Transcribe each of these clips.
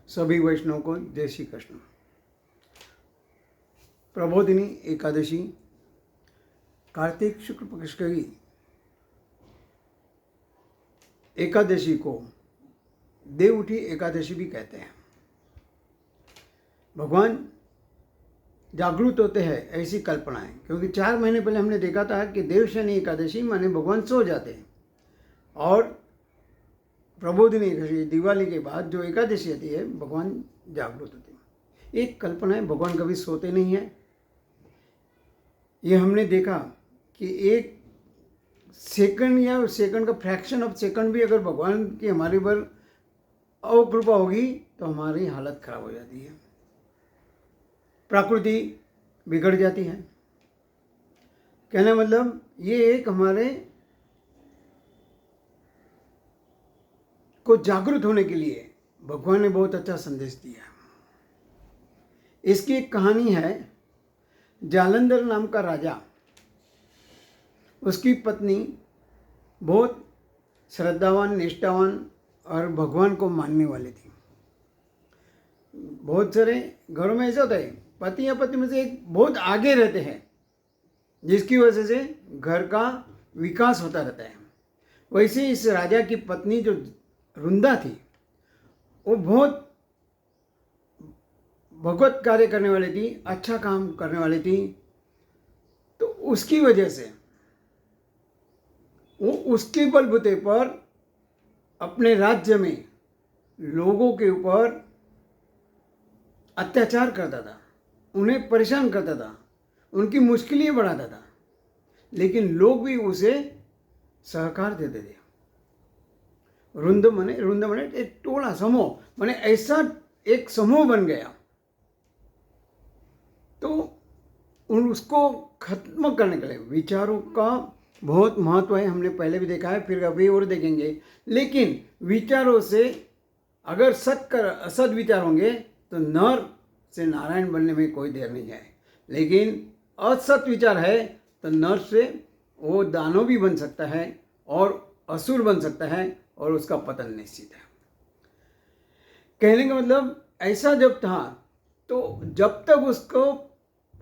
सभी वैष्णव को जय श्री कृष्ण। प्रबोधिनी एकादशी कार्तिक शुक्ल पक्ष की एकादशी को देवउठी एकादशी भी कहते हैं। भगवान जागृत होते हैं ऐसी कल्पना है, क्योंकि 4 महीने पहले हमने देखा था कि देवशयनी एकादशी माने भगवान सो जाते हैं और प्रबोधिनी एकादशी दिवाली के बाद जो एकादशी आती है भगवान जागृत होते हैं। एक कल्पना है, भगवान कभी सोते नहीं हैं। ये हमने देखा कि एक सेकंड या सेकंड का फ्रैक्शन ऑफ सेकंड भी अगर भगवान की हमारे पर अकृपा होगी तो हमारी हालत खराब हो जाती है, प्रकृति बिगड़ जाती है। कहने मतलब ये एक हमारे को जागृत होने के लिए भगवान ने बहुत अच्छा संदेश दिया। इसकी एक कहानी है। जालंधर नाम का राजा, उसकी पत्नी बहुत श्रद्धावान, निष्ठावान और भगवान को मानने वाली थी। बहुत सारे घरों में ऐसा होता है, पति या पत्नी में से एक बहुत आगे रहते हैं, जिसकी वजह से घर का विकास होता रहता है। वैसे इस राजा की पत्नी जो रुंदा थी, वो बहुत भगवत कार्य करने वाली थी, अच्छा काम करने वाली थी। तो उसकी वजह से वो उसके बलबूते पर अपने राज्य में लोगों के ऊपर अत्याचार करता था, उन्हें परेशान करता था, उनकी मुश्किलें बढ़ाता था, लेकिन लोग भी उसे सहकार देते थे। रुंद मने एक टोला, समूह मने ऐसा एक समूह बन गया। तो उसको खत्म करने के लिए विचारों का बहुत महत्व है। हमने पहले भी देखा है, फिर अभी और देखेंगे। लेकिन विचारों से अगर असद विचार होंगे तो नर से नारायण बनने में कोई देर नहीं है। लेकिन असत विचार है तो नर से वो दानव भी बन सकता है और असुर बन सकता है और उसका पतन निश्चित है। कहने का मतलब ऐसा जब था तो जब तक उसको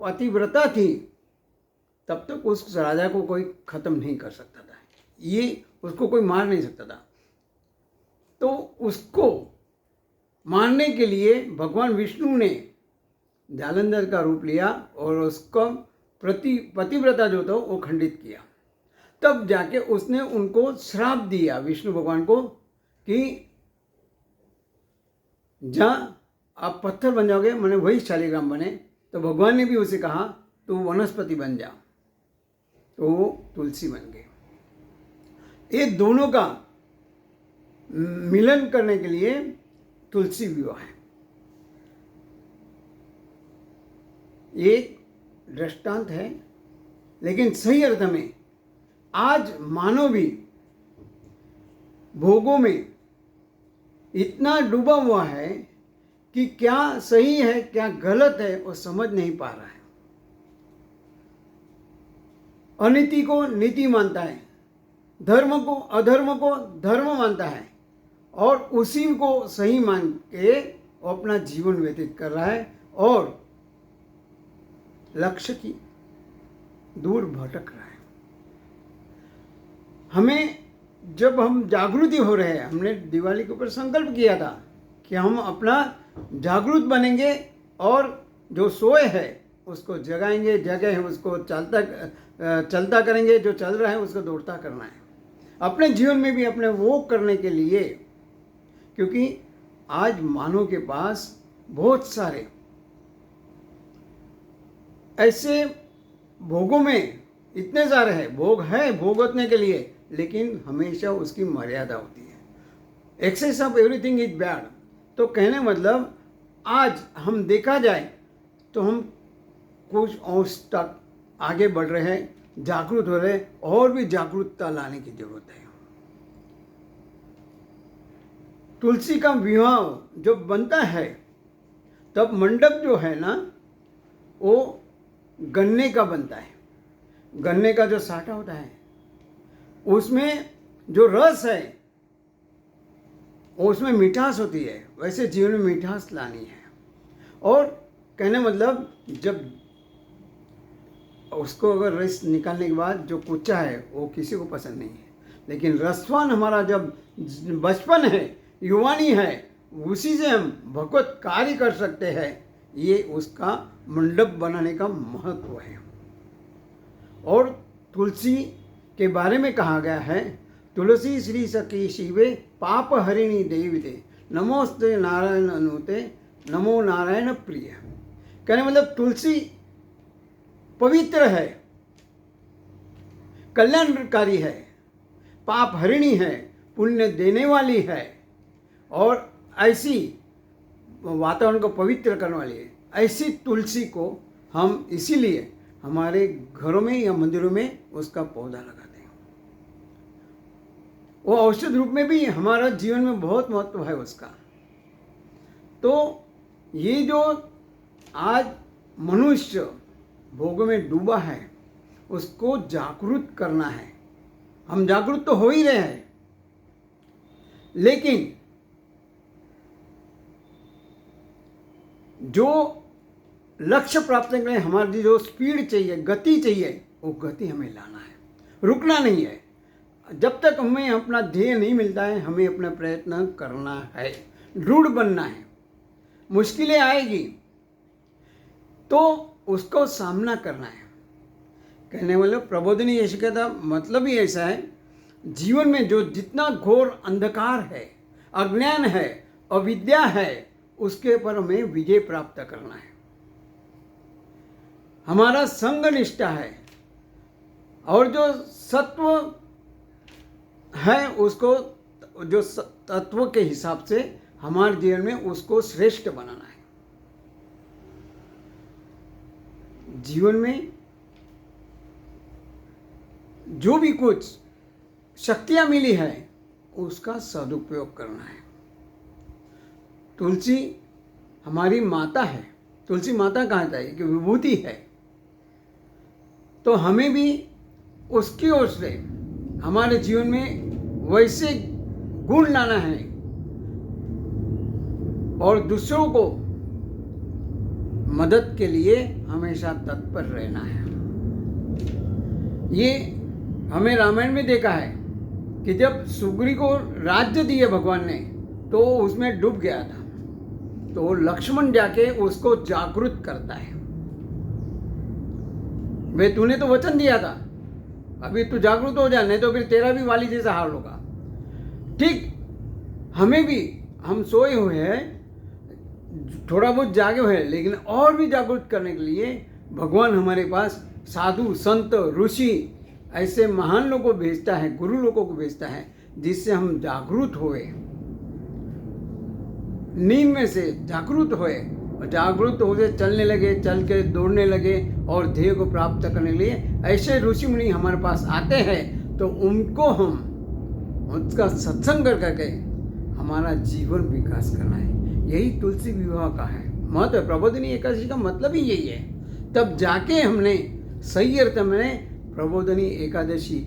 पतिव्रता थी तब तक उस राजा को कोई खत्म नहीं कर सकता था, ये उसको कोई मार नहीं सकता था। तो उसको मारने के लिए भगवान विष्णु ने जालंधर का रूप लिया और उसको पतिव्रता जो था वो खंडित किया। तब जाके उसने उनको श्राप दिया विष्णु भगवान को कि जहाँ आप पत्थर बन जाओगे, मैंने वही शालिग्राम बने। तो भगवान ने भी उसे कहा तू वनस्पति बन जा, तो वो तुलसी बन गए। ये दोनों का मिलन करने के लिए तुलसी विवाह है। एक दृष्टांत है, लेकिन सही अर्थ में आज मानव भी भोगों में इतना डूबा हुआ है कि क्या सही है क्या गलत है वो समझ नहीं पा रहा है। अनीति को नीति मानता है, धर्म को अधर्म को धर्म मानता है और उसी को सही मान के वो अपना जीवन व्यतीत कर रहा है और लक्ष्य की दूर भटक रहा है। हमें जब हम जागृति हो रहे हैं, हमने दिवाली के ऊपर संकल्प किया था कि हम अपना जागृत बनेंगे और जो सोए है उसको जगाएंगे, जगह है उसको चलता करेंगे, जो चल रहा है उसको दौड़ता करना है अपने जीवन में भी अपने वो करने के लिए। क्योंकि आज मानव के पास बहुत सारे ऐसे भोगों में इतने सारे हैं, भोग है भोगतने के लिए, लेकिन हमेशा उसकी मर्यादा होती है। Excess of everything is bad. तो कहने मतलब आज हम देखा जाए तो हम कुछ अंश तक आगे बढ़ रहे हैं, जागरूक हो रहे हैं, और भी जागरूकता लाने की जरूरत है। तुलसी का विवाह जब बनता है तब मंडप जो है ना वो गन्ने का बनता है। गन्ने का जो साटा होता है उसमें जो रस है और उसमें मिठास होती है, वैसे जीवन में मिठास लानी है। और कहने मतलब जब उसको अगर रस निकालने के बाद जो कुचा है वो किसी को पसंद नहीं है, लेकिन रसवान हमारा जब बचपन है, युवानी है, उसी से हम भगवत कार्य कर सकते हैं। ये उसका मंडप बनाने का महत्व है। और तुलसी के बारे में कहा गया है, तुलसी श्री सखी शिवे पाप हरिणी देविते नमोस्ते नारायण अनुते नमो नारायण प्रिय। कहने मतलब तुलसी पवित्र है, कल्याणकारी है, पाप हरिणी है, पुण्य देने वाली है और ऐसी वातावरण को पवित्र करने वाली है। ऐसी तुलसी को हम इसीलिए हमारे घरों में या मंदिरों में उसका पौधा लगाते हैं। वो औषध रूप में भी हमारा जीवन में बहुत महत्व है उसका। तो ये जो आज मनुष्य भोगों में डूबा है उसको जागरूक करना है। हम जागरूक तो हो ही रहे हैं, लेकिन जो लक्ष्य प्राप्त करने के लिए हमारी जो स्पीड चाहिए, गति चाहिए, वो गति हमें लाना है, रुकना नहीं है। जब तक हमें अपना ध्येय नहीं मिलता है हमें अपना प्रयत्न करना है, दृढ़ बनना है। मुश्किलें आएगी तो उसको सामना करना है। कहने वाले प्रबोधिनी यीशु का मतलब ही ऐसा है, जीवन में जो जितना घोर अंधकार है, अज्ञान है, अविद्या है, उसके पर हमें विजय प्राप्त करना है। हमारा संग निष्ठा है और जो सत्व है उसको जो तत्व के हिसाब से हमारे जीवन में उसको श्रेष्ठ बनाना है। जीवन में जो भी कुछ शक्तियां मिली है उसका सदुपयोग करना है। तुलसी हमारी माता है। तुलसी माता कहा जाए कि विभूति है, तो हमें भी उसकी ओर से हमारे जीवन में वैसे गुण लाना है और दूसरों को मदद के लिए हमेशा तत्पर रहना है। ये हमें रामायण में देखा है कि जब सुग्रीव को राज्य दिए भगवान ने तो उसमें डूब गया था, तो लक्ष्मण जाके उसको जागरूक करता है। वे तूने तो वचन दिया था, अभी तू जागरूक हो जा, नहीं तो फिर तेरा भी वाली जैसा हाल होगा। ठीक हमें भी, हम सोए हुए हैं, थोड़ा बहुत जागे हुए हैं, लेकिन और भी जागरूक करने के लिए भगवान हमारे पास साधु संत ऋषि ऐसे महान लोगों को भेजता है, गुरु लोगों को भेजता है, जिससे हम जागरूक होए, नींद में से जागरूक होए और जागरूक होकर चलने लगे, चल के दौड़ने लगे और ध्येय को प्राप्त करने के लिए ऐसे ऋषि मुनि हमारे पास आते हैं, तो उनको हम उसका सत्संग करके हमारा जीवन विकास करना है। यही तुलसी विवाह का है महत्व। प्रबोधिनी एकादशी का मतलब ही यही है। तब जाके हमने सही अर्थ में प्रबोधिनी एकादशी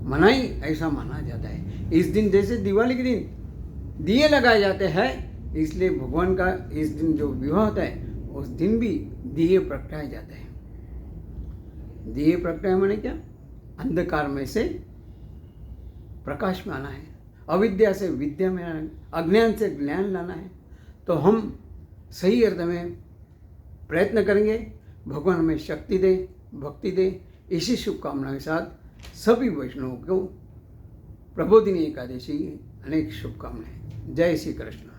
मनाई, ऐसा माना जाता है। इस दिन जैसे दिवाली के दिन दिए लगाए जाते हैं, इसलिए भगवान का इस दिन जो विवाह होता है उस दिन भी दिए प्रगटाए जाते हैं। दिए प्रगटाए माने क्या? अंधकार में से प्रकाश में आना है, अविद्या से विद्या में आना है, अज्ञान से ज्ञान लाना है। तो हम सही अर्थ में प्रयत्न करेंगे, भगवान हमें शक्ति दे, भक्ति दे। इसी शुभकामना के साथ सभी वैष्णवों को प्रबोधिनी एकादशी अनेक शुभकामनाएं। जय श्री कृष्ण।